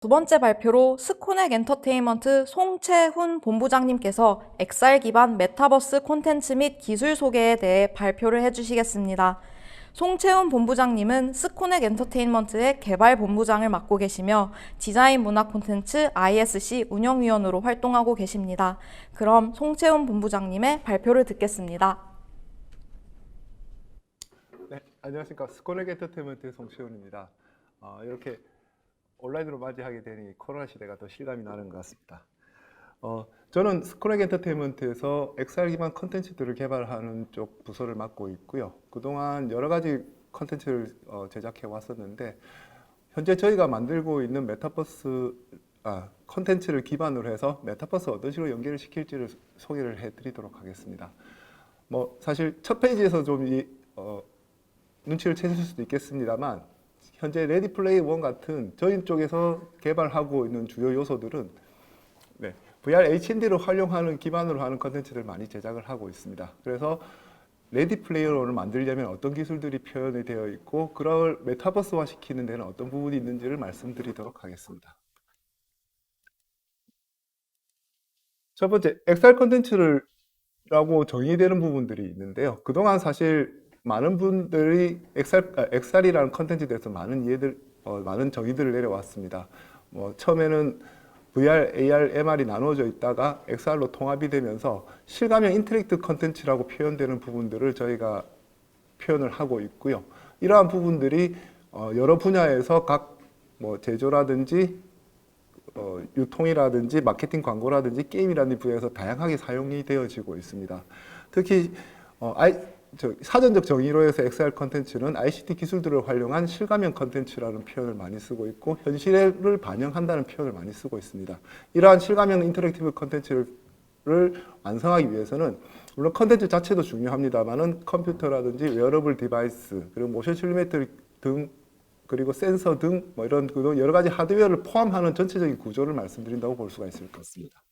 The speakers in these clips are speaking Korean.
두 번째 발표로 스코넥 엔터테인먼트 송채훈 본부장님께서 XR 기반 메타버스 콘텐츠 및 기술 소개에 대해 발표를 해주시겠습니다. 송채훈 본부장님은 스코넥 엔터테인먼트의 개발 본부장을 맡고 계시며 디자인 문화 콘텐츠 ISC 운영위원으로 활동하고 계십니다. 그럼 송채훈 본부장님의 발표를 듣겠습니다. 네, 안녕하십니까. 스코넥 엔터테인먼트의 송채훈입니다. 이렇게 온라인으로 맞이하게 되니 코로나 시대가 더 실감이 나는 것 같습니다. 저는 스코넥 엔터테인먼트에서 XR 기반 컨텐츠들을 개발하는 쪽 부서를 맡고 있고요. 그동안 여러 가지 컨텐츠를 제작해 왔었는데 현재 저희가 만들고 있는 메타버스 컨텐츠를 기반으로 해서 메타버스 어떤 식으로 연결을 시킬지를 소개를 해드리도록 하겠습니다. 사실 첫 페이지에서 좀 눈치를 채실 수도 있겠습니다만 현재 레디 플레이 원 같은 저희 쪽에서 개발하고 있는 주요 요소들은 VR HD를 활용하는 기반으로 하는 컨텐츠를 많이 제작을 하고 있습니다. 그래서 레디 플레이 원을 만들려면 어떤 기술들이 표현이 되어 있고 그걸 메타버스화 시키는 데는 어떤 부분이 있는지를 말씀드리도록 하겠습니다. 첫 번째, XR 컨텐츠라고 정의되는 부분들이 있는데요. 그동안 사실 많은 분들이 XR이라는 컨텐츠에 대해서 많은 정의들을 내려왔습니다. 처음에는 VR, AR, MR이 나누어져 있다가 XR로 통합이 되면서 실감형 인터랙트 컨텐츠라고 표현되는 부분들을 저희가 표현을 하고 있고요. 이러한 부분들이 여러 분야에서 각 제조라든지 유통이라든지 마케팅 광고라든지 게임이라는 분야에서 다양하게 사용이 되어지고 있습니다. 특히 사전적 정의로 해서 XR 컨텐츠는 ICT 기술들을 활용한 실감형 컨텐츠라는 표현을 많이 쓰고 있고 현실을 반영한다는 표현을 많이 쓰고 있습니다. 이러한 실감형 인터랙티브 컨텐츠를 완성하기 위해서는 물론 컨텐츠 자체도 중요합니다만은 컴퓨터라든지 웨어러블 디바이스 그리고 모션 실루메트 등 그리고 센서 등 이런 여러 가지 하드웨어를 포함하는 전체적인 구조를 말씀드린다고 볼 수가 있을 것 같습니다.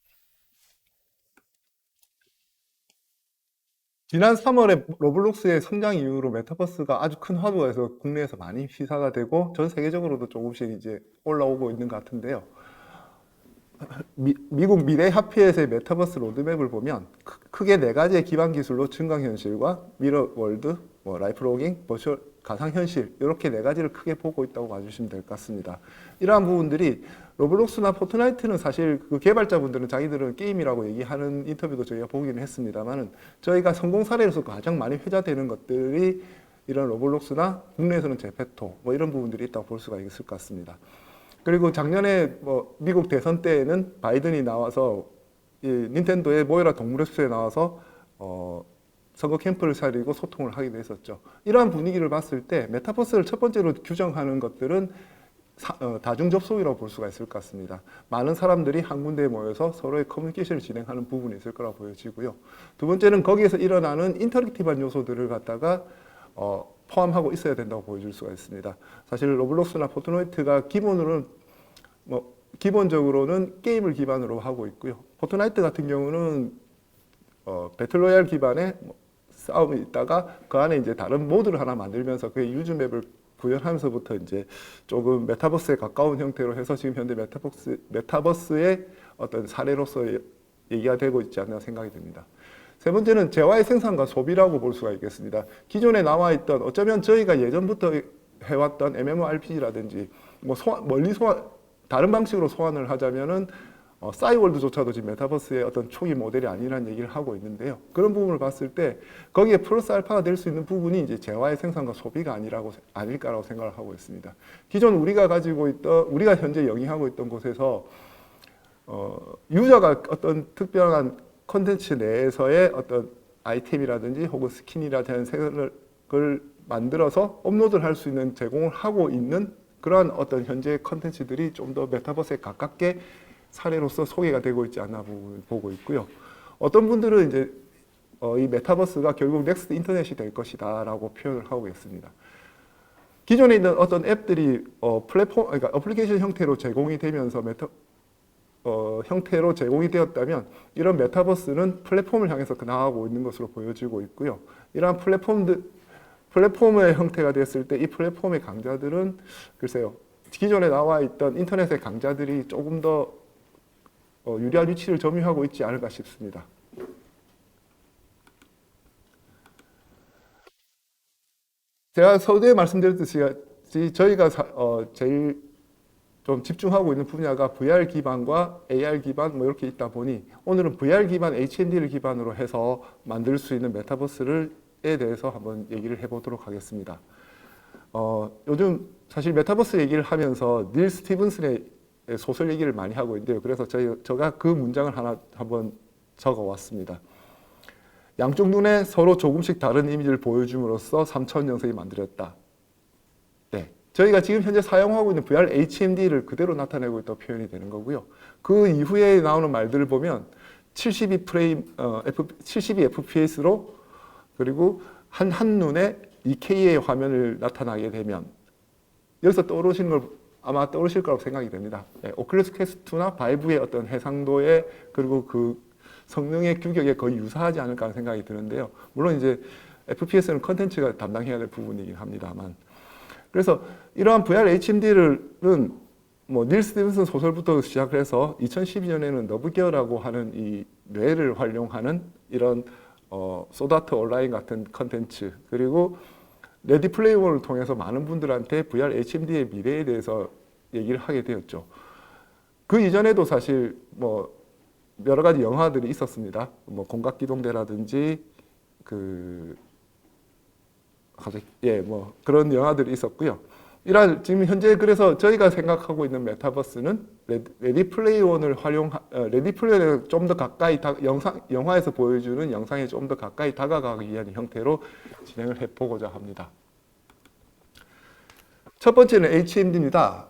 지난 3월에 로블록스의 성장 이후로 메타버스가 아주 큰 화두에서 국내에서 많이 시사가 되고 전 세계적으로도 조금씩 이제 올라오고 있는 것 같은데요. 미국 미래협회에서의 메타버스 로드맵을 보면 크게 네 가지의 기반 기술로 증강현실과 미러월드, 라이프로깅, 버추얼 가상현실 이렇게 네 가지를 크게 보고 있다고 봐주시면 될 것 같습니다. 이러한 부분들이 로블록스나 포트나이트는 사실 그 개발자분들은 자기들은 게임이라고 얘기하는 인터뷰도 저희가 보기는 했습니다만 저희가 성공 사례로서 가장 많이 회자되는 것들이 이런 로블록스나 국내에서는 제페토 이런 부분들이 있다고 볼 수가 있을 것 같습니다. 그리고 작년에 미국 대선 때에는 바이든이 나와서 닌텐도의 모여라 동물의 숲에 나와서 선거 캠프를 차리고 소통을 하기도 했었죠. 이러한 분위기를 봤을 때 메타버스를 첫 번째로 규정하는 것들은 다중 접속이라고 볼 수가 있을 것 같습니다. 많은 사람들이 한 군데에 모여서 서로의 커뮤니케이션을 진행하는 부분이 있을 거라고 보여지고요. 두 번째는 거기에서 일어나는 인터랙티브한 요소들을 갖다가 포함하고 있어야 된다고 보여줄 수가 있습니다. 사실 로블록스나 포트나이트가 기본적으로는 게임을 기반으로 하고 있고요. 포트나이트 같은 경우는 배틀로얄 기반의 싸움이 있다가 그 안에 이제 다른 모드를 하나 만들면서 그 유즈맵을 구현하면서부터 이제 조금 메타버스에 가까운 형태로 해서 지금 현재 메타버스의 어떤 사례로서 얘기가 되고 있지 않나 생각이 듭니다. 세 번째는 재화의 생산과 소비라고 볼 수가 있겠습니다. 기존에 나와 있던 어쩌면 저희가 예전부터 해왔던 MMORPG라든지 다른 방식으로 소환을 하자면은 싸이월드조차도 지금 메타버스의 어떤 초기 모델이 아니라는 얘기를 하고 있는데요. 그런 부분을 봤을 때 거기에 플러스 알파가 될 수 있는 부분이 이제 재화의 생산과 소비가 아닐까라고 생각을 하고 있습니다. 기존 우리가 현재 영위하고 있던 곳에서 유저가 어떤 특별한 컨텐츠 내에서의 어떤 아이템이라든지 혹은 스킨이라든지 걸 만들어서 업로드를 할 수 있는 제공을 하고 있는 그러한 어떤 현재 컨텐츠들이 좀 더 메타버스에 가깝게 사례로서 소개가 되고 있지 않나 보고 있고요. 어떤 분들은 이제 이 메타버스가 결국 넥스트 인터넷이 될 것이다 라고 표현을 하고 있습니다. 기존에 있는 어떤 앱들이 그러니까 어플리케이션 형태로 제공이 되면서 형태로 제공이 되었다면 이런 메타버스는 플랫폼을 향해서 나아가고 있는 것으로 보여지고 있고요. 이러한 플랫폼의 형태가 됐을 때 이 플랫폼의 강자들은 글쎄요. 기존에 나와 있던 인터넷의 강좌들이 조금 더 유리한 위치를 점유하고 있지 않을까 싶습니다. 제가 서두에 말씀드렸듯이 저희가 제일 좀 집중하고 있는 분야가 VR 기반과 AR 기반 뭐 이렇게 있다 보니 오늘은 VR 기반 HMD를 기반으로 해서 만들 수 있는 메타버스에 대해서 한번 얘기를 해보도록 하겠습니다. 요즘 사실 메타버스 얘기를 하면서 닐 스티븐슨의 소설 얘기를 많이 하고 있는데요. 그래서 제가 그 문장을 하나 한번 적어왔습니다. 양쪽 눈에 서로 조금씩 다른 이미지를 보여줌으로써 3차원 영상이 만들어졌다. 네, 저희가 지금 현재 사용하고 있는 VR HMD를 그대로 나타내고 있다고 표현이 되는 거고요. 그 이후에 나오는 말들을 보면 72 FPS로 그리고 한눈에 2K의 화면을 나타나게 되면 여기서 떠오르시는 걸 아마 떠오르실 거라고 생각이 됩니다. 네, 오큘러스 퀘스트2나 바이브의 어떤 해상도에 그리고 그 성능의 규격에 거의 유사하지 않을까 하는 생각이 드는데요. 물론 이제 FPS는 컨텐츠가 담당해야 될 부분이긴 합니다만. 그래서 이러한 VR HMD는 뭐 닐 스티븐슨 소설부터 시작해서 2012년에는 너브기어라고 하는 이 뇌를 활용하는 이런 소드아트 온라인 같은 컨텐츠 그리고 레디 플레이 원을 통해서 많은 분들한테 VR HMD의 미래에 대해서 얘기를 하게 되었죠. 그 이전에도 사실 뭐 여러 가지 영화들이 있었습니다. 뭐 공각기동대라든지 뭐 그런 영화들이 있었고요. 지금 현재 그래서 저희가 생각하고 있는 메타버스는 레디 플레이 원을 레디 플레이 원에 좀 더 가까이 영화에서 보여주는 영상에 좀 더 가까이 다가가기 위한 형태로 진행을 해보고자 합니다. 첫 번째는 HMD입니다.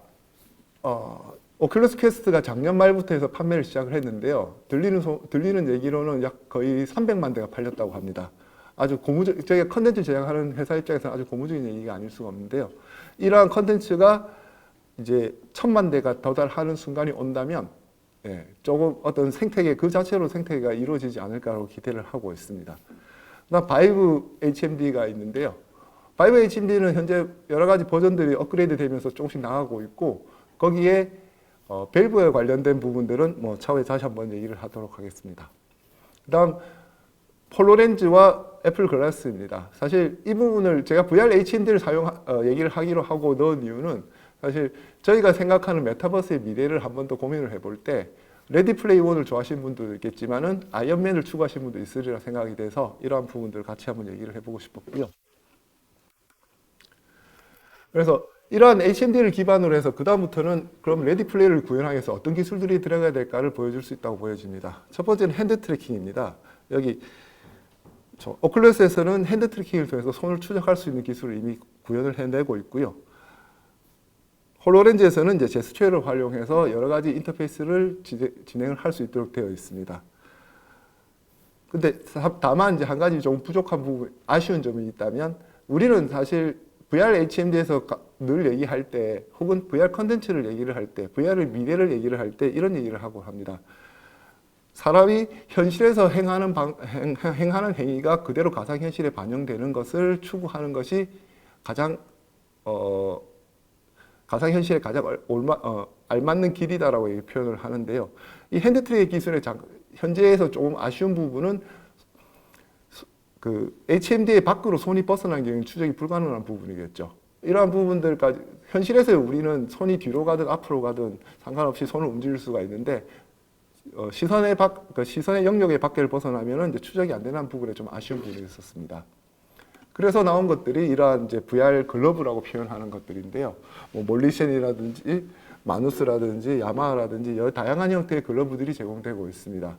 오큘러스 퀘스트가 작년 말부터 해서 판매를 시작을 했는데요. 들리는 얘기로는 약 거의 300만 대가 팔렸다고 합니다. 아주 저희가 컨텐츠 제작하는 회사 입장에서는 아주 고무적인 얘기가 아닐 수가 없는데요. 이러한 컨텐츠가 이제 1000만 대가 도달하는 순간이 온다면 조금 어떤 생태계 그 자체로 생태계가 이루어지지 않을까라고 기대를 하고 있습니다. 그다음 바이브 HMD가 있는데요. 바이브 HMD는 현재 여러 가지 버전들이 업그레이드 되면서 조금씩 나가고 있고 거기에 밸브에 관련된 부분들은 뭐 차후에 다시 한번 얘기를 하도록 하겠습니다. 그다음 홀로렌즈와 애플 글라스입니다. 사실 이 부분을 제가 VR HMD를 얘기를 하기로 하고 넣은 이유는 사실 저희가 생각하는 메타버스의 미래를 한 번 더 고민을 해볼 때 레디 플레이 원을 좋아하시는 분도 있겠지만은 아이언맨을 추구하시는 분도 있으리라 생각이 돼서 이러한 부분들을 같이 한번 얘기를 해보고 싶었고요. 그래서 이러한 HMD를 기반으로 해서 그 다음부터는 그럼 레디 플레이를 구현하기 위해서 어떤 기술들이 들어가야 될까를 보여줄 수 있다고 보여집니다. 첫 번째는 핸드 트래킹입니다. 여기 오큘러스에서는 핸드 트래킹을 통해서 손을 추적할 수 있는 기술을 이미 구현을 해내고 있고요. 홀로렌즈에서는 이제 제스처를 활용해서 여러 가지 인터페이스를 진행을 할 수 있도록 되어 있습니다. 근데 다만 이제 한 가지 좀 부족한 부분, 아쉬운 점이 있다면 우리는 사실 VR HMD에서 늘 얘기할 때 혹은 VR 컨텐츠를 얘기를 할 때 VR의 미래를 얘기를 할 때 이런 얘기를 하고 합니다. 사람이 현실에서 행하는 행위가 그대로 가상현실에 반영되는 것을 추구하는 것이 가장 가상현실에 가장 알맞는 길이다라고 표현을 하는데요. 이 핸드트랙 기술의 현재에서 조금 아쉬운 부분은 그 HMD 밖으로 손이 벗어난 경우는 추적이 불가능한 부분이겠죠. 이러한 부분들까지 현실에서 우리는 손이 뒤로 가든 앞으로 가든 상관없이 손을 움직일 수가 있는데 시선의 영역의 밖을 벗어나면은 이제 추적이 안 되는 부분에 좀 아쉬운 부분이 있었습니다. 그래서 나온 것들이 이러한 이제 VR 글러브라고 표현하는 것들인데요. 뭐 몰리션이라든지 마누스라든지 야마하라든지 여러 다양한 형태의 글러브들이 제공되고 있습니다.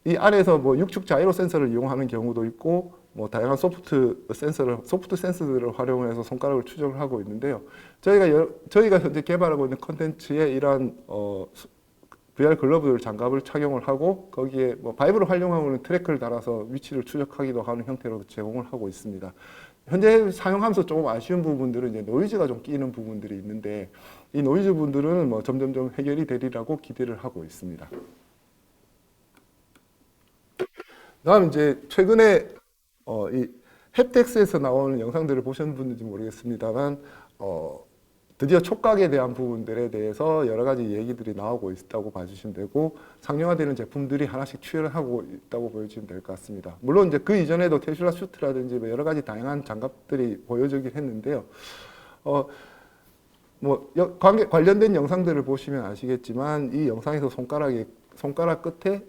이 안에서 뭐 육축 자이로 센서를 이용하는 경우도 있고 뭐 다양한 소프트 센서들을 활용해서 손가락을 추적을 하고 있는데요. 저희가 현재 개발하고 있는 컨텐츠에 이러한 VR 글러브들 장갑을 착용을 하고 거기에 뭐 바이브를 활용하고 있는 트래커를 달아서 위치를 추적하기도 하는 형태로 제공을 하고 있습니다. 현재 사용하면서 조금 아쉬운 부분들은 이제 노이즈가 좀 끼는 부분들이 있는데 이 노이즈 분들은 뭐 점점점 해결이 되리라고 기대를 하고 있습니다. 다음 이제 최근에 이 햅텍스에서 나오는 영상들을 보셨는지 모르겠습니다만 드디어 촉각에 대한 부분들에 대해서 여러 가지 얘기들이 나오고 있다고 봐주시면 되고, 상용화되는 제품들이 하나씩 출현을 하고 있다고 보여주시면 될 것 같습니다. 물론 이제 그 이전에도 테슬라 슈트라든지 뭐 여러 가지 다양한 장갑들이 보여지긴 했는데요. 관련된 영상들을 보시면 아시겠지만 이 영상에서 손가락 끝에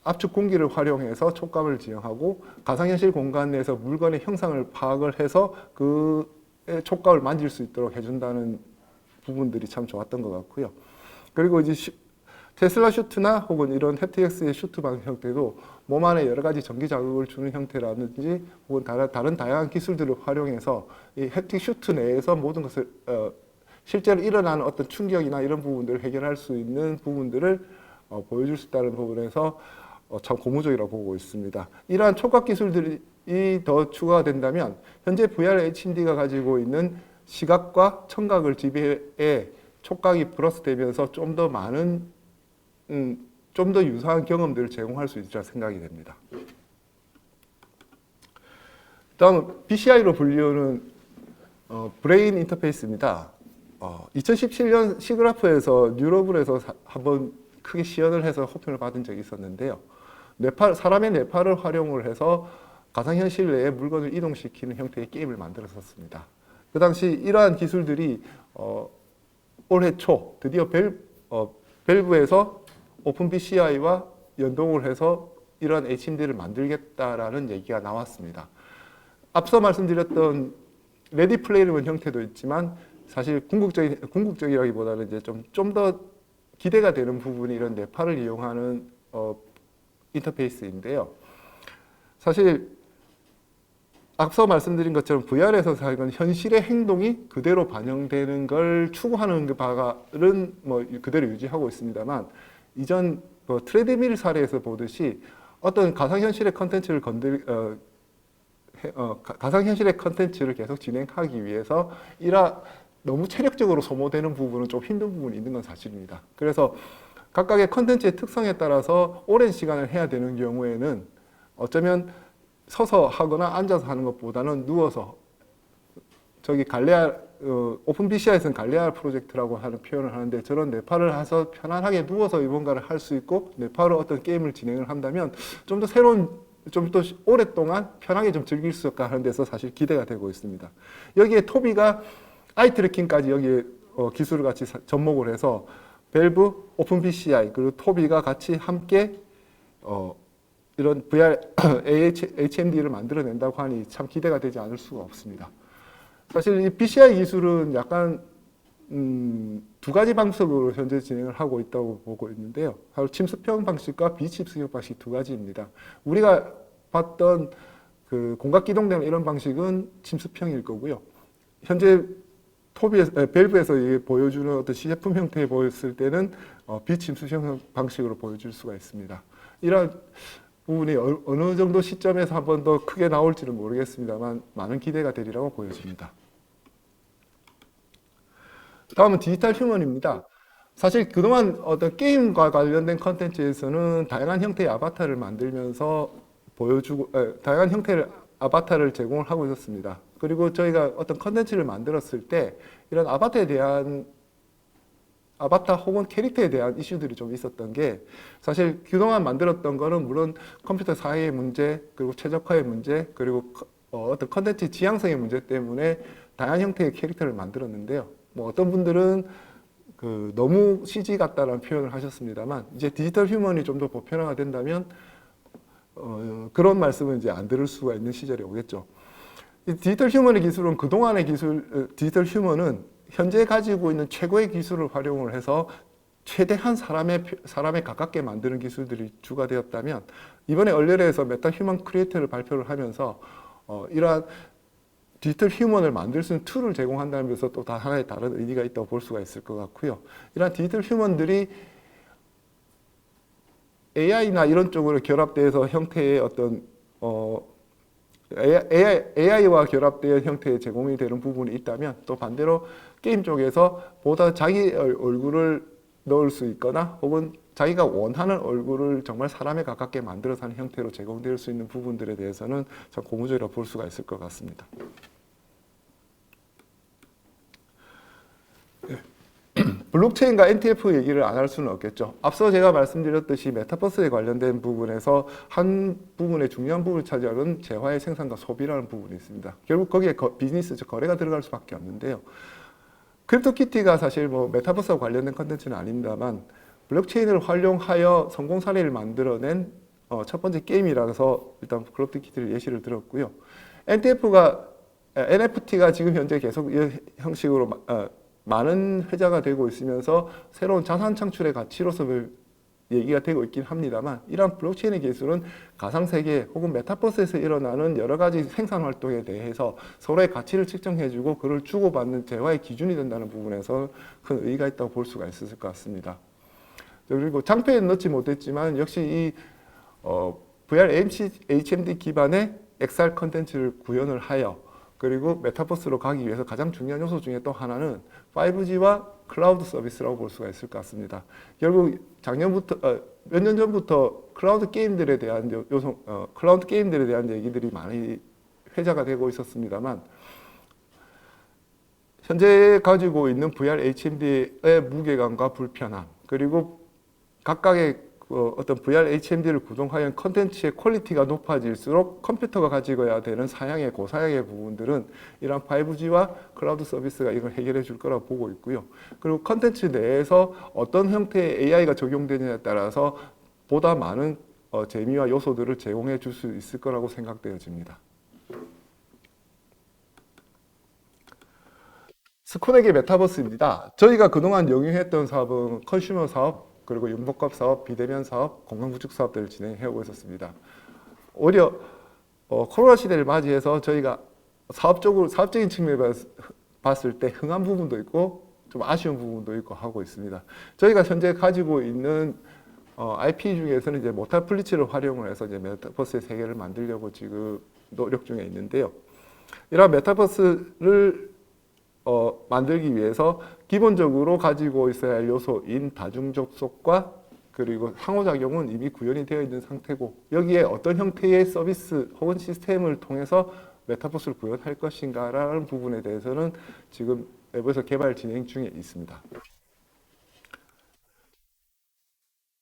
압축 공기를 활용해서 촉감을 지향하고 가상현실 공간 내에서 물건의 형상을 파악을 해서 그 촉감을 만질 수 있도록 해준다는 부분들이 참 좋았던 것 같고요. 그리고 이제 테슬라 슈트나 혹은 이런 햅틱스의 슈트 방 형태도 몸 안에 여러 가지 전기 자극을 주는 형태라든지 혹은 다른 다양한 기술들을 활용해서 이 햅틱 슈트 내에서 모든 것을 실제로 일어나는 어떤 충격이나 이런 부분들을 해결할 수 있는 부분들을 보여줄 수 있다는 부분에서 참 고무적이라고 보고 있습니다. 이러한 촉각 기술들이 더 추가가 된다면 현재 VR HMD가 가지고 있는 시각과 청각을 지배해 촉각이 플러스되면서 좀 더 많은 좀 더 유사한 경험들을 제공할 수 있리라 생각이 됩니다. 다음 BCI로 불리우는 브레인 인터페이스입니다. 2017년 시그라프에서 뉴러블에서 한번 크게 시연을 해서 호평을 받은 적이 있었는데요. 사람의 뇌파를 활용을 해서 가상현실 내에 물건을 이동시키는 형태의 게임을 만들었었습니다. 그 당시 이러한 기술들이 올해 초 드디어 밸브에서 오픈BCI와 연동을 해서 이러한 HMD를 만들겠다라는 얘기가 나왔습니다. 앞서 말씀드렸던 레디 플레이어원 형태도 있지만 사실 궁극적이라기보다는 이제 좀 더 기대가 되는 부분이 이런 뇌파를 이용하는 인터페이스인데요. 사실 앞서 말씀드린 것처럼 VR에서 사용한 현실의 행동이 그대로 반영되는 걸 추구하는 바는 그대로 유지하고 있습니다만, 이전 트레드밀 사례에서 보듯이 어떤 가상현실의 컨텐츠를 계속 진행하기 위해서 너무 체력적으로 소모되는 부분은 좀 힘든 부분이 있는 건 사실입니다. 그래서 각각의 컨텐츠의 특성에 따라서 오랜 시간을 해야 되는 경우에는 어쩌면 서서 하거나 앉아서 하는 것보다는 누워서, 저기 오픈BCI에서는 갈레아 프로젝트라고 하는 표현을 하는데, 저런 뇌파를 해서 편안하게 누워서 뭔가를 할 수 있고 뇌파로 어떤 게임을 진행을 한다면 좀 더 오랫동안 편하게 좀 즐길 수 있을까 하는 데서 사실 기대가 되고 있습니다. 여기에 토비가 아이 트래킹까지 여기에 기술을 같이 접목을 해서 밸브, 오픈BCI 그리고 토비가 같이 함께 이런 VR HMD를 만들어낸다고 하니 참 기대가 되지 않을 수가 없습니다. 사실 이 BCI 기술은 약간 두 가지 방식으로 현재 진행을 하고 있다고 보고 있는데요. 바로 침수평 방식과 비침수평 방식 두 가지입니다. 우리가 봤던 그 공각기동되는 이런 방식은 침수평일 거고요. 현재 밸브에서 보여주는 어떤 시제품 형태에 보였을 때는 비침수평 방식으로 보여줄 수가 있습니다. 이런 부분이 어느 정도 시점에서 한 번 더 크게 나올지는 모르겠습니다만 많은 기대가 되리라고 보여집니다. 다음은 디지털 휴먼입니다. 사실 그동안 어떤 게임과 관련된 컨텐츠에서는 다양한 형태의 아바타를 만들면서 다양한 형태의 아바타를 제공을 하고 있었습니다. 그리고 저희가 어떤 컨텐츠를 만들었을 때 이런 아바타 혹은 캐릭터에 대한 이슈들이 좀 있었던 게, 사실 그동안 만들었던 거는 물론 컴퓨터 사회의 문제, 그리고 최적화의 문제, 그리고 어떤 컨텐츠 지향성의 문제 때문에 다양한 형태의 캐릭터를 만들었는데요. 어떤 분들은 너무 CG 같다라는 표현을 하셨습니다만, 이제 디지털 휴먼이 좀 더 보편화가 된다면 그런 말씀은 이제 안 들을 수가 있는 시절이 오겠죠. 이 디지털 휴먼의 기술은 디지털 휴먼은 현재 가지고 있는 최고의 기술을 활용을 해서 최대한 사람에 가깝게 만드는 기술들이 주가 되었다면, 이번에 얼레레에서 메타 휴먼 크리에이터를 발표를 하면서 이러한 디지털 휴먼을 만들 수 있는 툴을 제공한다는 데서 또 하나의 다른 의미가 있다고 볼 수가 있을 것 같고요. 이러한 디지털 휴먼들이 AI나 이런 쪽으로 결합돼서 형태의 어떤 AI와 결합된 형태의 제공이 되는 부분이 있다면, 또 반대로 게임 쪽에서 보다 자기 얼굴을 넣을 수 있거나 혹은 자기가 원하는 얼굴을 정말 사람에 가깝게 만들어서 하는 형태로 제공될 수 있는 부분들에 대해서는 참 고무적이라고 볼 수가 있을 것 같습니다. 블록체인과 NTF 얘기를 안 할 수는 없겠죠. 앞서 제가 말씀드렸듯이 메타버스에 관련된 부분에서 한 부분의 중요한 부분을 차지하는 재화의 생산과 소비라는 부분이 있습니다. 결국 거기에 비즈니스, 즉 거래가 들어갈 수밖에 없는데요. 크립토키티가 사실 뭐 메타버스와 관련된 컨텐츠는 아닙니다만 블록체인을 활용하여 성공 사례를 만들어낸 첫 번째 게임이라서 일단 크립토키티를 예시를 들었고요. NFT가 지금 현재 계속 이 형식으로 많은 회자가 되고 있으면서 새로운 자산 창출의 가치로서 얘기가 되고 있긴 합니다만, 이러한 블록체인의 기술은 가상세계 혹은 메타버스에서 일어나는 여러 가지 생산 활동에 대해서 서로의 가치를 측정해주고 그를 주고받는 대화의 기준이 된다는 부분에서 큰 의의가 있다고 볼 수가 있을 것 같습니다. 그리고 장표에 넣지 못했지만 역시 이 VR HMD 기반의 XR 컨텐츠를 구현을 하여 그리고 메타버스로 가기 위해서 가장 중요한 요소 중에 또 하나는 5G와 클라우드 서비스라고 볼 수가 있을 것 같습니다. 결국 작년부터 몇 년 전부터 클라우드 게임들에 대한 클라우드 게임들에 대한 얘기들이 많이 회자가 되고 있었습니다만, 현재 가지고 있는 VR HMD의 무게감과 불편함, 그리고 각각의 어떤 VR HMD를 구동하여 컨텐츠의 퀄리티가 높아질수록 컴퓨터가 가지고야 되는 고사양의 부분들은 이런 5G와 클라우드 서비스가 이걸 해결해 줄 거라고 보고 있고요. 그리고 컨텐츠 내에서 어떤 형태의 AI가 적용되느냐에 따라서 보다 많은 재미와 요소들을 제공해 줄 수 있을 거라고 생각되어집니다. 스코넥의 메타버스입니다. 저희가 그동안 영위했던 사업은 컨슈머 사업, 그리고 융복합 사업, 비대면 사업, 공간구축 사업들을 진행해오고 있었습니다. 오히려 코로나 시대를 맞이해서 저희가 사업적인 측면에 봤을 때 흥한 부분도 있고 좀 아쉬운 부분도 있고 하고 있습니다. 저희가 현재 가지고 있는 IP 중에서는 이제 모탈 플리츠를 활용을 해서 이제 메타버스의 세계를 만들려고 지금 노력 중에 있는데요. 이러한 메타버스를 만들기 위해서 기본적으로 가지고 있어야 할 요소인 다중 접속과 그리고 상호작용은 이미 구현이 되어 있는 상태고, 여기에 어떤 형태의 서비스 혹은 시스템을 통해서 메타버스를 구현할 것인가라는 부분에 대해서는 지금 내부에서 개발 진행 중에 있습니다.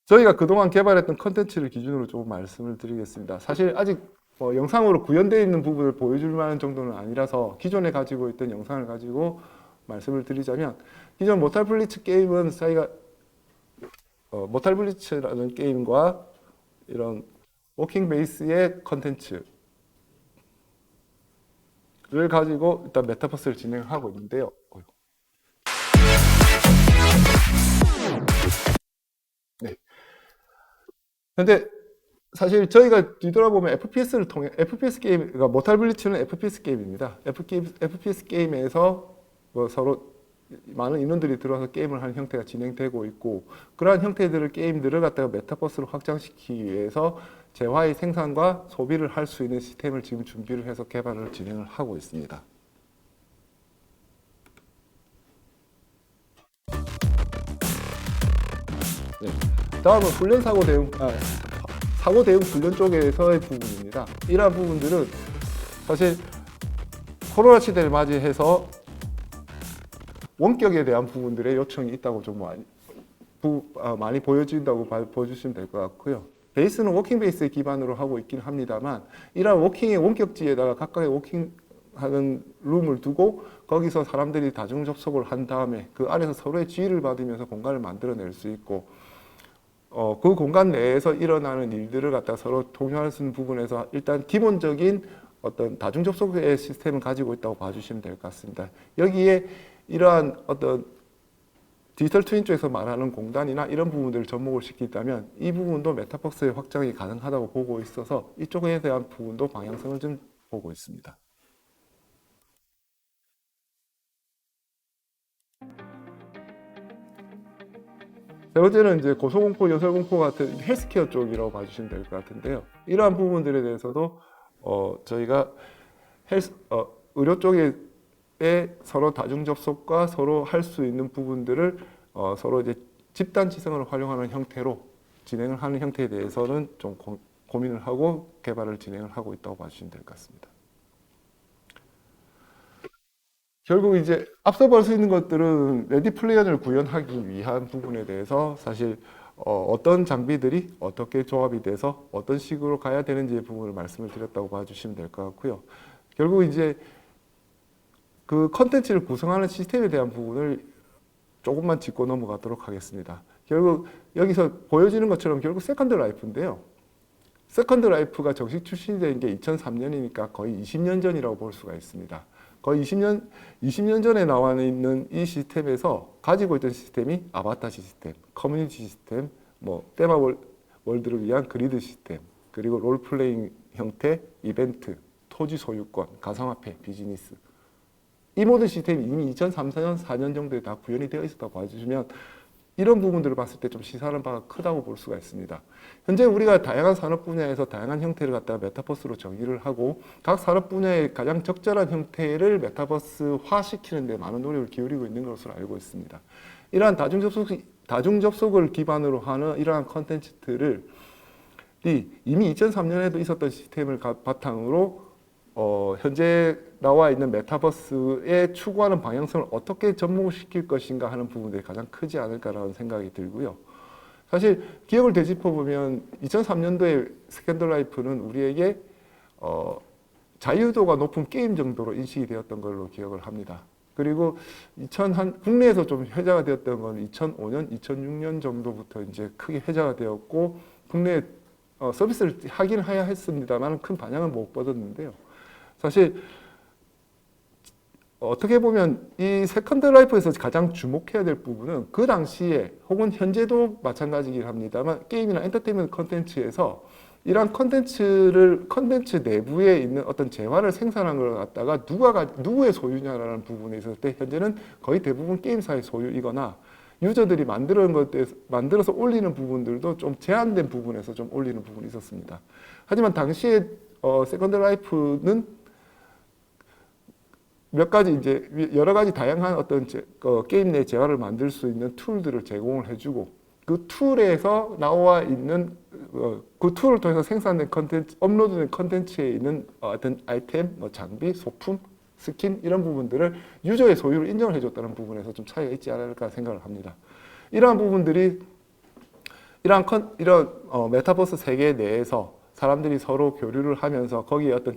저희가 그동안 개발했던 컨텐츠를 기준으로 조금 말씀을 드리겠습니다. 사실 아직 영상으로 구현되어 있는 부분을 보여줄 만한 정도는 아니라서 기존에 가지고 있던 영상을 가지고 말씀을 드리자면, 기존 모탈 블리츠 게임은 저희가 모탈 블리츠라는 게임과 이런 워킹 베이스의 컨텐츠를 가지고 일단 메타버스를 진행하고 있는데요. 네. 근데 사실 저희가 뒤돌아보면 FPS를 통해 FPS 게임, 그러니까 모탈 블리츠는 FPS 게임입니다. FPS 게임에서 서로 많은 인원들이 들어와서 게임을 하는 형태가 진행되고 있고, 그러한 게임들을 갖다가 메타버스로 확장시키기 위해서 재화의 생산과 소비를 할 수 있는 시스템을 지금 준비를 해서 개발을 진행을 하고 있습니다. 네. 다음은 훈련 사고 대응 훈련 쪽에서의 부분입니다. 이러한 부분들은 사실 코로나 시대를 맞이해서 원격에 대한 부분들의 요청이 있다고 좀 많이 보여진다고 보여주시면 될 것 같고요. 베이스는 워킹 베이스 기반으로 하고 있긴 합니다만, 이러한 워킹의 원격지에다가 각각의 워킹하는 룸을 두고 거기서 사람들이 다중 접속을 한 다음에 그 안에서 서로의 지휘를 받으면서 공간을 만들어낼 수 있고, 그 공간 내에서 일어나는 일들을 갖다 서로 공유할 수 있는 부분에서 일단 기본적인 어떤 다중 접속의 시스템을 가지고 있다고 봐주시면 될 것 같습니다. 여기에 이러한 어떤 디지털 트윈 쪽에서 말하는 공단이나 이런 부분들을 접목을 시키다면 이 부분도 메타버스의 확장이 가능하다고 보고 있어서 이쪽에 대한 부분도 방향성을 좀 보고 있습니다. 세 번째는 이제 고소공포, 요설공포 같은 헬스케어 쪽이라고 봐주시면 될 것 같은데요. 이러한 부분들에 대해서도 저희가 의료 쪽에 서로 다중 접속과 서로 할 수 있는 부분들을 서로 이제 집단 지성을 활용하는 형태로 진행을 하는 형태에 대해서는 좀 고민을 하고 개발을 진행을 하고 있다고 봐주시면 될 것 같습니다. 결국 이제 앞서 볼 수 있는 것들은 레디 플레이어를 구현하기 위한 부분에 대해서 사실 어떤 장비들이 어떻게 조합이 돼서 어떤 식으로 가야 되는지 부분을 말씀을 드렸다고 봐주시면 될 것 같고요. 결국 이제 그 컨텐츠를 구성하는 시스템에 대한 부분을 조금만 짚고 넘어가도록 하겠습니다. 결국 여기서 보여지는 것처럼 결국 세컨드 라이프인데요. 세컨드 라이프가 정식 출시된 게 2003년이니까 거의 20년 전이라고 볼 수가 있습니다. 거의 20년 전에 나와 있는 이 시스템에서 가지고 있던 시스템이 아바타 시스템, 커뮤니티 시스템, 뭐 테마 월드를 위한 그리드 시스템, 그리고 롤플레잉 형태, 이벤트, 토지 소유권, 가상화폐, 비즈니스. 이 모든 시스템이 이미 2003, 4년 정도에 다 구현이 되어 있었다고 봐주시면 이런 부분들을 봤을 때 좀 시사하는 바가 크다고 볼 수가 있습니다. 현재 우리가 다양한 산업 분야에서 다양한 형태를 갖다가 메타버스로 정의를 하고 각 산업 분야의 가장 적절한 형태를 메타버스화 시키는 데 많은 노력을 기울이고 있는 것으로 알고 있습니다. 이러한 다중 접속을 기반으로 하는 이러한 컨텐츠들을 이미 2003년에도 있었던 시스템을 바탕으로 현재 나와 있는 메타버스에 추구하는 방향성을 어떻게 접목시킬 것인가 하는 부분들이 가장 크지 않을까라는 생각이 들고요. 사실 기억을 되짚어 보면 2003년도에 세컨드 라이프는 우리에게 자유도가 높은 게임 정도로 인식이 되었던 걸로 기억을 합니다. 그리고 국내에서 좀 회자가 되었던 건 2005년, 2006년 정도부터 이제 크게 회자가 되었고 국내에 서비스를 하긴 해야 했습니다만 큰 반향은 못 받았는데요. 사실 어떻게 보면 이 세컨드 라이프에서 가장 주목해야 될 부분은 그 당시에 혹은 현재도 마찬가지긴 합니다만 게임이나 엔터테인먼트 컨텐츠에서 이러한 컨텐츠 내부에 있는 어떤 재화를 생산한 걸 갖다가 누구의 소유냐라는 부분에 있을 때 현재는 거의 대부분 게임사의 소유이거나 유저들이 만들어서 올리는 부분들도 좀 제한된 부분에서 좀 올리는 부분이 있었습니다. 하지만 당시에 세컨드 라이프는 몇 가지 이제 여러 가지 다양한 어떤 게임 내 재화를 만들 수 있는 툴들을 제공을 해주고 그 툴에서 나와 있는 그 툴을 통해서 생산된 컨텐츠, 업로드된 컨텐츠에 있는 어떤 아이템, 뭐 장비, 소품, 스킨 이런 부분들을 유저의 소유를 인정을 해줬다는 부분에서 좀 차이가 있지 않을까 생각을 합니다. 이러한 부분들이 이런 메타버스 세계 내에서 사람들이 서로 교류를 하면서 거기에 어떤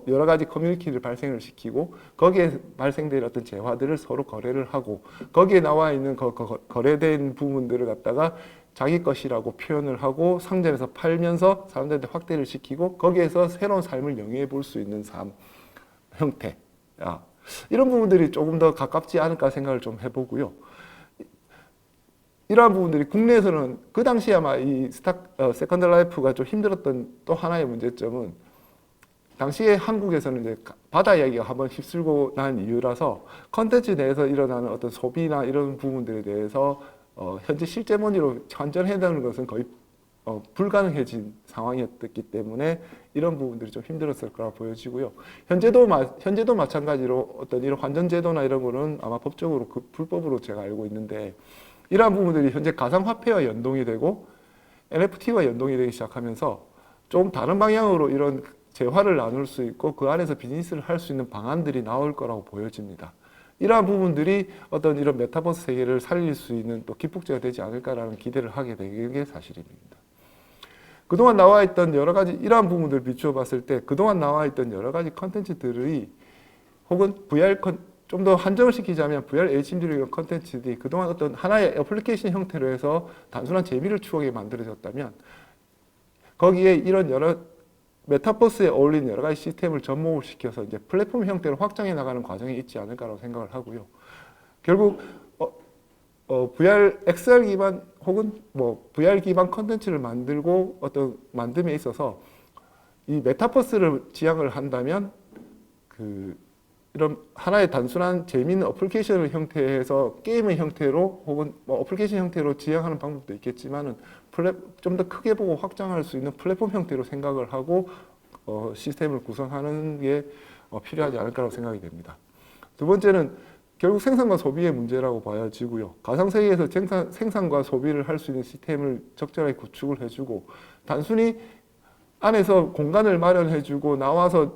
여러 가지 커뮤니티를 발생을 시키고 거기에 발생된 어떤 재화들을 서로 거래를 하고 거기에 나와 있는 거래된 부분들을 갖다가 자기 것이라고 표현을 하고 상점에서 팔면서 사람들한테 확대를 시키고 거기에서 새로운 삶을 영위해 볼 수 있는 삶 형태 이런 부분들이 조금 더 가깝지 않을까 생각을 좀 해보고요. 이러한 부분들이 국내에서는 그 당시에 아마 이 세컨드 라이프가 좀 힘들었던 또 하나의 문제점은 당시에 한국에서는 이제 바다 이야기가 한번 휩쓸고 난 이유라서 컨텐츠 내에서 일어나는 어떤 소비나 이런 부분들에 대해서 현재 실제 머니로 환전해내는 것은 거의 불가능해진 상황이었기 때문에 이런 부분들이 좀 힘들었을 거라 보여지고요. 현재도 마찬가지로 어떤 이런 환전 제도나 이런 거는 아마 법적으로 불법으로 제가 알고 있는데 이러한 부분들이 현재 가상화폐와 연동이 되고 NFT와 연동이 되기 시작하면서 좀 다른 방향으로 이런 재화를 나눌 수 있고 그 안에서 비즈니스를 할 수 있는 방안들이 나올 거라고 보여집니다. 이러한 부분들이 어떤 이런 메타버스 세계를 살릴 수 있는 또 기폭제가 되지 않을까라는 기대를 하게 되는 게 사실입니다. 그동안 나와 있던 여러 가지 이러한 부분들을 비추어 봤을 때 그동안 나와 있던 여러 가지 컨텐츠들이 혹은 좀 더 한정을 시키자면 VR HMD로 컨텐츠들이 그동안 어떤 하나의 애플리케이션 형태로 해서 단순한 재미를 추구하게 만들어졌다면 거기에 이런 여러 메타버스에 어울리는 여러 가지 시스템을 접목을 시켜서 이제 플랫폼 형태로 확장해 나가는 과정이 있지 않을까라고 생각을 하고요. 결국 VR, XR 기반 혹은 VR 기반 컨텐츠를 만들고 어떤 만듦에 있어서 이 메타버스를 지향을 한다면 이런 하나의 단순한 재미있는 어플리케이션 형태에서 게임의 형태로 혹은 어플리케이션 형태로 지향하는 방법도 있겠지만은 좀 더 크게 보고 확장할 수 있는 플랫폼 형태로 생각을 하고 시스템을 구성하는 게 필요하지 않을까라고 생각이 됩니다. 두 번째는 결국 생산과 소비의 문제라고 봐야지고요. 가상세계에서 생산과 소비를 할 수 있는 시스템을 적절하게 구축을 해주고 단순히 안에서 공간을 마련해주고 나와서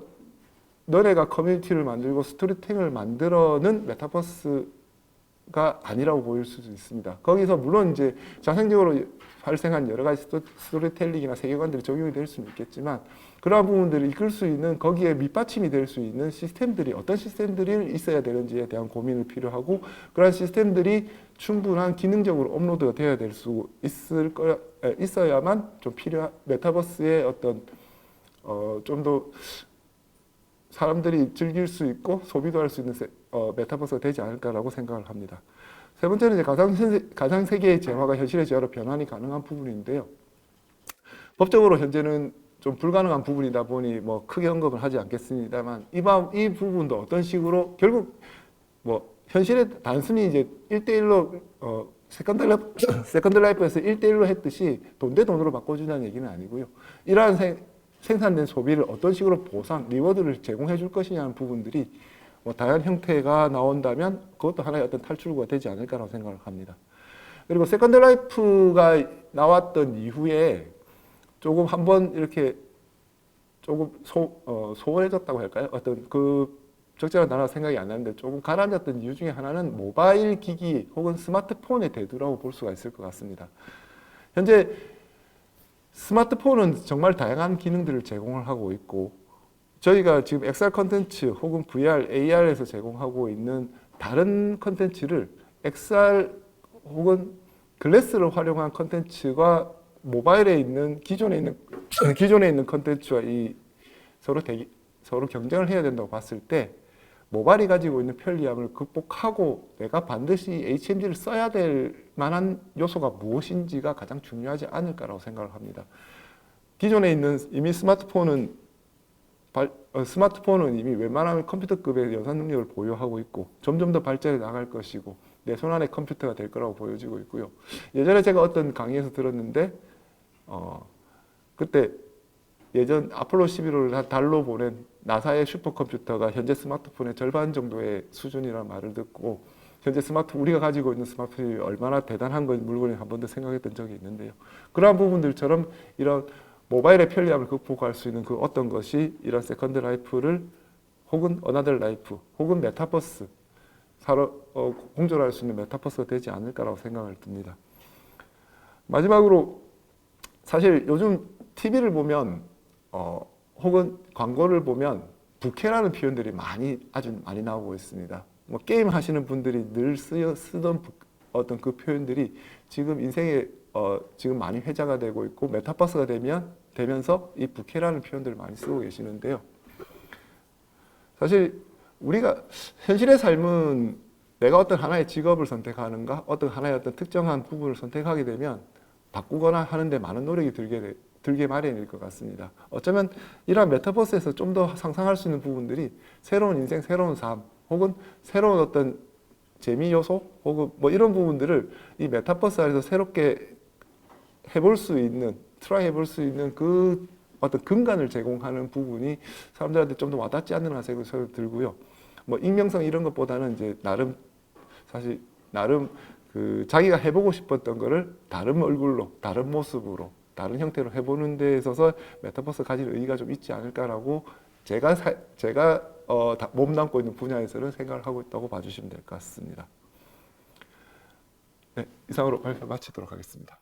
너네가 커뮤니티를 만들고 스토리텔링을 만들어는 메타버스가 아니라고 보일 수도 있습니다. 거기서 물론 이제 자생적으로 발생한 여러 가지 스토리텔링이나 세계관들이 적용이 될 수는 있겠지만 그러한 부분들을 이끌 수 있는 거기에 밑받침이 될 수 있는 시스템들이 어떤 시스템들이 있어야 되는지에 대한 고민을 필요하고 그러한 시스템들이 충분한 기능적으로 업로드가 되어야 될 수 있어야만 좀 메타버스의 어떤 좀 더 사람들이 즐길 수 있고 소비도 할 수 있는 메타버스가 되지 않을까라고 생각을 합니다. 세 번째는 이제 가상 세계의 재화가 현실의 재화로 변환이 가능한 부분인데요. 법적으로 현재는 좀 불가능한 부분이다 보니 뭐 크게 언급을 하지 않겠습니다만 이 부분도 어떤 식으로 결국 뭐 현실에 단순히 이제 1대1로 세컨드 라이프에서 1대1로 했듯이 돈 대 돈으로 바꿔주자는 얘기는 아니고요. 이러한 생산된 소비를 어떤 식으로 보상, 리워드를 제공해 줄 것이냐는 부분들이 뭐 다양한 형태가 나온다면 그것도 하나의 어떤 탈출구가 되지 않을까라고 생각을 합니다. 그리고 세컨드 라이프가 나왔던 이후에 조금 한번 이렇게 조금 소홀해졌다고 할까요? 어떤 그 적절한 단어가 생각이 안 나는데 조금 가라앉았던 이유 중에 하나는 모바일 기기 혹은 스마트폰의 대두라고 볼 수가 있을 것 같습니다. 현재 스마트폰은 정말 다양한 기능들을 제공을 하고 있고 저희가 지금 XR 컨텐츠 혹은 VR, AR에서 제공하고 있는 다른 컨텐츠를 XR 혹은 글래스를 활용한 컨텐츠가 모바일에 있는 기존에 있는 컨텐츠와 서로 경쟁을 해야 된다고 봤을 때 모바일이 가지고 있는 편리함을 극복하고 내가 반드시 HMG를 써야 될 만한 요소가 무엇인지가 가장 중요하지 않을까라고 생각을 합니다. 기존에 있는 이미 스마트폰은 이미 웬만하면 컴퓨터급의 연산 능력을 보유하고 있고 점점 더 발전해 나갈 것이고 내 손 안에 컴퓨터가 될 거라고 보여지고 있고요. 예전에 제가 어떤 강의에서 들었는데 그때 예전 아폴로 11호를 달로 보낸 나사의 슈퍼컴퓨터가 현재 스마트폰의 절반 정도의 수준이라는 말을 듣고 현재 우리가 가지고 있는 스마트폰이 얼마나 대단한 물건이 한 번도 생각했던 적이 있는데요. 그러한 부분들처럼 이런 모바일의 편리함을 극복할 수 있는 그 어떤 것이 이런 세컨드 라이프를 혹은 어나더 라이프 혹은 메타버스 공존할 수 있는 메타버스가 되지 않을까라고 생각을 듭니다. 마지막으로 사실 요즘 TV를 보면 혹은 광고를 보면 부캐라는 표현들이 아주 많이 나오고 있습니다. 뭐 게임 하시는 분들이 늘 쓰던 어떤 그 표현들이 지금 인생에 지금 많이 회자가 되고 있고 메타버스가 되면서 이 부캐라는 표현들을 많이 쓰고 계시는데요. 사실 우리가 현실의 삶은 내가 어떤 하나의 직업을 선택하는가 어떤 하나의 어떤 특정한 부분을 선택하게 되면 바꾸거나 하는데 많은 노력이 들게 마련일 것 같습니다. 어쩌면 이러한 메타버스에서 좀 더 상상할 수 있는 부분들이 새로운 인생, 새로운 삶, 혹은 새로운 어떤 재미 요소, 혹은 뭐 이런 부분들을 이 메타버스 안에서 새롭게 트라이 해볼 수 있는 그 어떤 근간을 제공하는 부분이 사람들한테 좀 더 와닿지 않는 생각이 들고요. 뭐 익명성 이런 것보다는 이제 나름 그 자기가 해보고 싶었던 거를 다른 얼굴로, 다른 모습으로, 다른 형태로 해보는 데 있어서 메타버스 가질 의의가 좀 있지 않을까라고 제가 몸담고 있는 분야에서는 생각을 하고 있다고 봐주시면 될 것 같습니다. 네, 이상으로 발표 마치도록 하겠습니다.